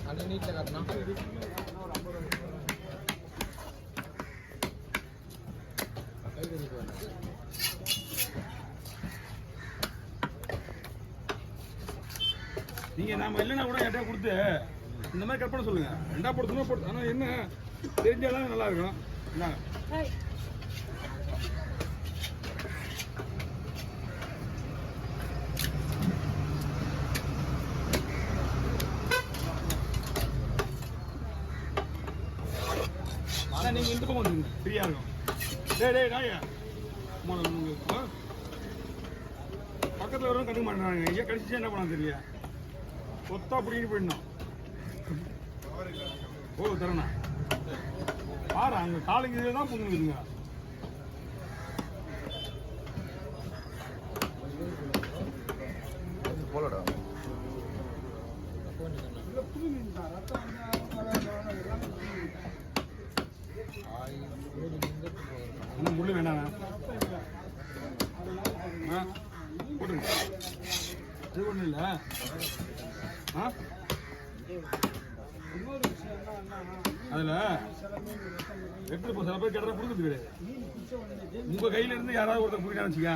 அந்த நீட்டில் காட்டணும். நீங்கள் நாம் இல்லைன்னா கூட என்கிட்ட கொடுத்து இந்த மாதிரி கட் பண்ண சொல்லுங்கள். ரெண்டா போடுறதுனா போட்டு, ஆனால் என்ன தெரிஞ்சாலும் நல்லாயிருக்கும். என்ன ஆனால் நீங்கள் இந்த பக்கம் வந்துருங்க, ஃப்ரீயாக இருக்கும். டேய் நாயா பக்கத்தில் வரவும் கண்டுக்க மாட்டேறாங்க. ஐயா கடிச்சிச்சு என்ன பண்ணலாம் தெரியல, கொத்தா பிடிக்கிட்டு போயிடணும். ஓ தரணா பாரு, அங்கே காலைக்கு இதில் தான் பொண்ணுங்க. போலடா இன்னும் முள்ளு வேணாண்ணா போட்டுங்க. அது ஒன்றும் இல்லை. அதில் எடுத்துட்டு போ. சில பேர் கேட்டால் கொடுக்குறது கிடையாது. உங்கள் கையில இருந்து யாராவது ஒருத்தர் பிடிக்கான்னு வச்சுக்க,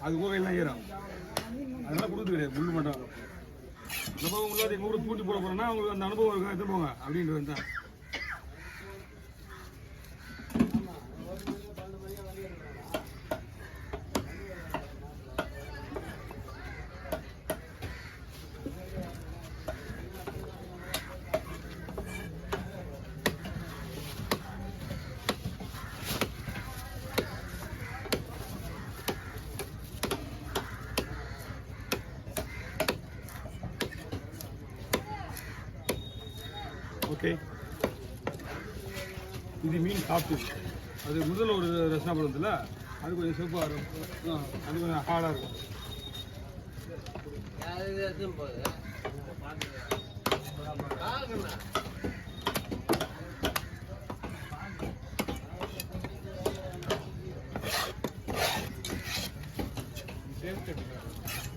அது உங்கள் கையில் தான் ஏறும். அதெல்லாம் கொடுக்குறது கிடையாது. முள்ளு மட்டும் நம்ம உங்களால் எங்கள் ஊருக்கு கூட்டி போட போகிறோன்னா அவங்களுக்கு அந்த அனுபவம் இருக்கும், எடுத்து போங்க அப்படின்றது தான். ஓகே, இது மீன் சாப்பிட்டு அது முதல்ல ஒரு ரசனா பழத்தில் அது கொஞ்சம் சிவப்பாக இருக்கும், அது கொஞ்சம் ஹார்டாக இருக்கும்.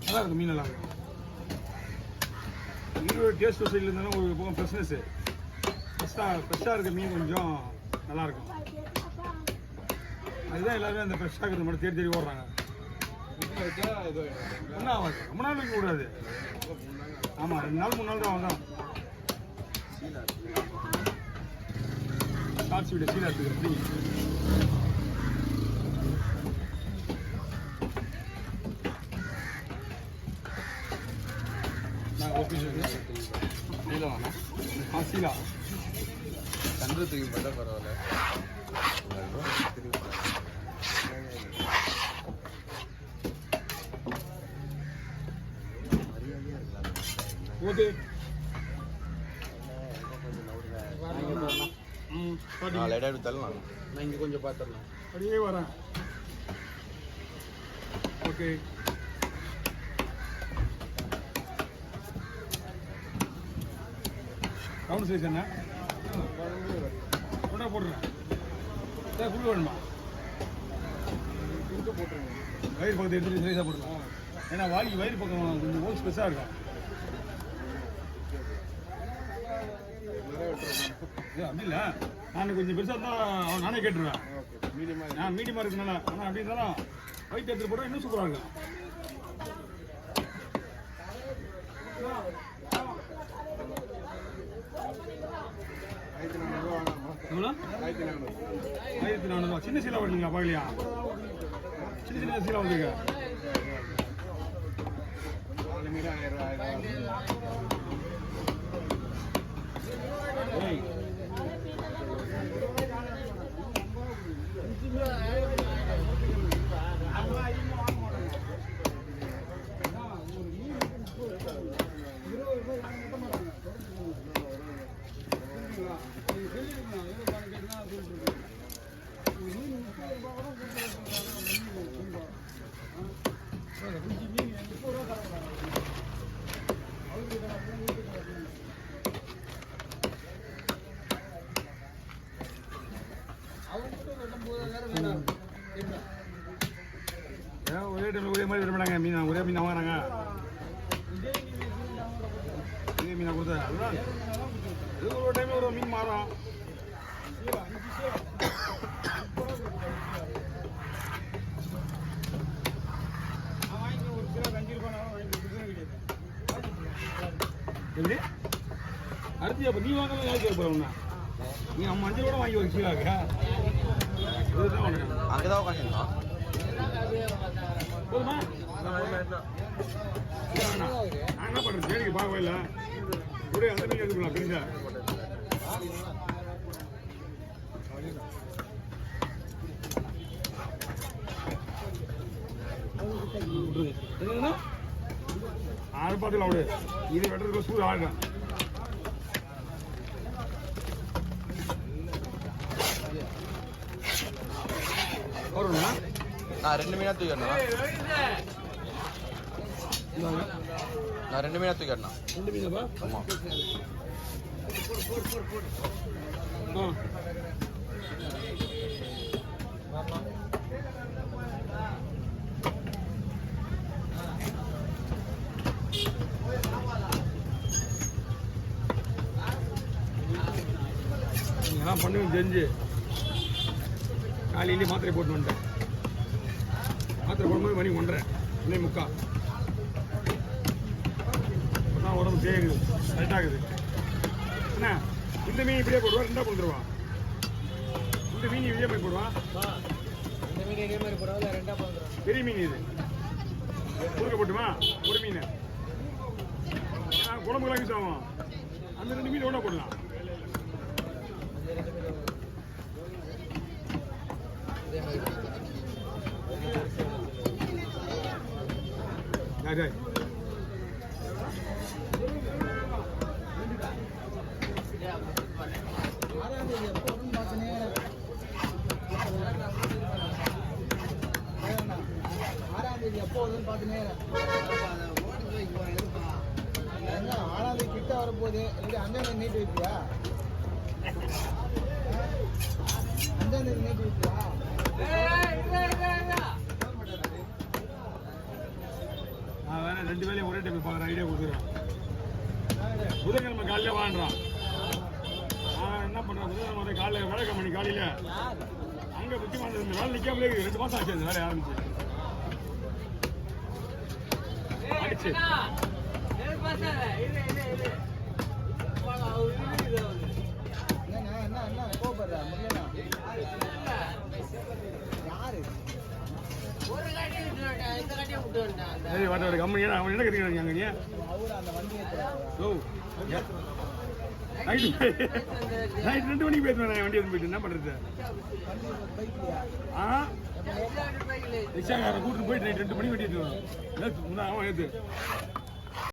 நல்லா இருக்கும் மீன், நல்லா இருக்கும். மீனோட டேஸ்ட் சைடில் இருந்தாலும் ஒரு பக்கம் ஃப்ரெஷ்னஸ்ஸு ஃப்ரெஷ்ஷாக இருக்க மீன் கொஞ்சம் நல்லாயிருக்கும். அதுதான் எல்லாருமே அந்த ஃப்ரெஷ்ஷாக இருக்கிறது மட்டும் தேடி தேடி ஓடுறாங்க. ஒன்றும் ஆகாது, ரொம்ப நாள் வைக்க கூடாது. ஆமாம், 2 நாள் 3 நாள் தான் ஆகும். ஷார்ட்ஸ் வீடியோ சீலாக இருக்குது அப்படி. நான் ஒப்பீஸ் சீலா வேணா. சீலா சந்திரத்துக்கு மட்டும் பரவாயில்ல. ஓகே, லைட்டாக தள்ளலாம். நான் இங்கே கொஞ்சம் பார்த்துடலாம். அப்படியே வரேன். ஓகே, ரவுண்ட் சைஸ் என்ன கொண்டா போட்டுறேன். சார் ஃபுல் வேணுமா? போட்டுருங்க. வயிறு பக்கத்தை எடுத்துகிட்டு சைஸாக போட்டுருவோம். ஏன்னா வயிறு பக்கம் கொஞ்சம் ஹோல்ஸ் பெருசாக இருக்கும். அப்படி இல்லை, நான் கொஞ்சம் பெருசாக இருந்தால் நானே கேட்டுருவேன். நான் மீடியமாக இருக்குனால, ஆனால் அப்படி இருந்தாலும் வயிற்று எடுத்துகிட்டு போட்டால் இன்னும் சூப்பராக இருக்கும். எவ்வளோ? 1400. சின்ன சீலா வரலீங்களா? பார்க்கலையா? சின்ன சீலா வந்துருக்க. மீனை கொடுத்த அதுதான் இது ஒரு டைம் ஒரு மீன் மாறும். எப்படி அடுத்து அப்போ நீ வாங்க யாருக்கு போகிறோம்னா நீ அம்மா 5 கூட வாங்கி ஒரு கீழாக்கா இதுதான் வாங்குறேன். அங்கதான் உட்காந்துருந்தோம். போதுமா? நான் என்ன பண்ணுறேன் தேடிக்கு பார்க்கவே இல்லை கூட அந்த மீன் எடுத்துக்கலாம் தெரிஞ்சா என்னன்னா 6 பாத்துல அவடு இது வெட்டுறதுக்கு சூடு ஆகும். வரும்ண்ணா நான் 2 மீனா தூக்கிடணும். நான் 2 மீனா தூக்கிடணும். 2 மீனப்பா? ஆமாம். நீங்கள்லாம் பண்ணுங்க தெரிஞ்சு காலையிலேயே மாத்திரை போட்டு வந்துட்டேன். மாத்திரை போடும்போது மணி 1:30 இல்லை 3:45 அப்போ உடம்பு தேங்குது கரெக்டாகுது. என்ன இந்த மீன் இப்படியே போடுவா 2 கொடுத்துருவா. இந்த மீன் இதே மாதிரி போடுவான். பெரிய மீன் இது கொடுக்க போட்டுமா ஒரு மீன் குழம்புலாம் யூஸ் ஆகும். அந்த 2 மீன் ஒன்றா போடலாம். கிட்ட வரப்போகுது அங்கே நீட்டு வைப்பியா? அந்த நீட்டு வைப்பியா? நான் வேணா 2 வேலையும் ஒரே டைம் பார்க்குற ஐடியா கொடுக்குறேன். புதன்கிழமை காலையில் வாங்குறான். நான் என்ன பண்ணுறேன் புதன்கிழமை காலையில் வேலை கம்பெனி காலையில் அங்கே முக்கியமான இந்த வேலை நிற்காமலே 2 மாதம் ஆச்சு அந்த வேலை ஆரம்பிச்சு அடிச்சு என்ன கோபப்படுற யாரு சரி வாட்ட கம்பெனி அவன் என்ன கற்றுக்கிறாங்க அங்கே நீ நைட் 2 மணிக்கு போயிருந்தேன் வண்டி வந்து போயிட்டு என்ன பண்ணுறது? ரிக்ஷாக்காரன் கூட்டிட்டு போயிட்டு நைட் 2 மணிக்கு வண்டி எடுத்துருவான். அவன் ஏற்று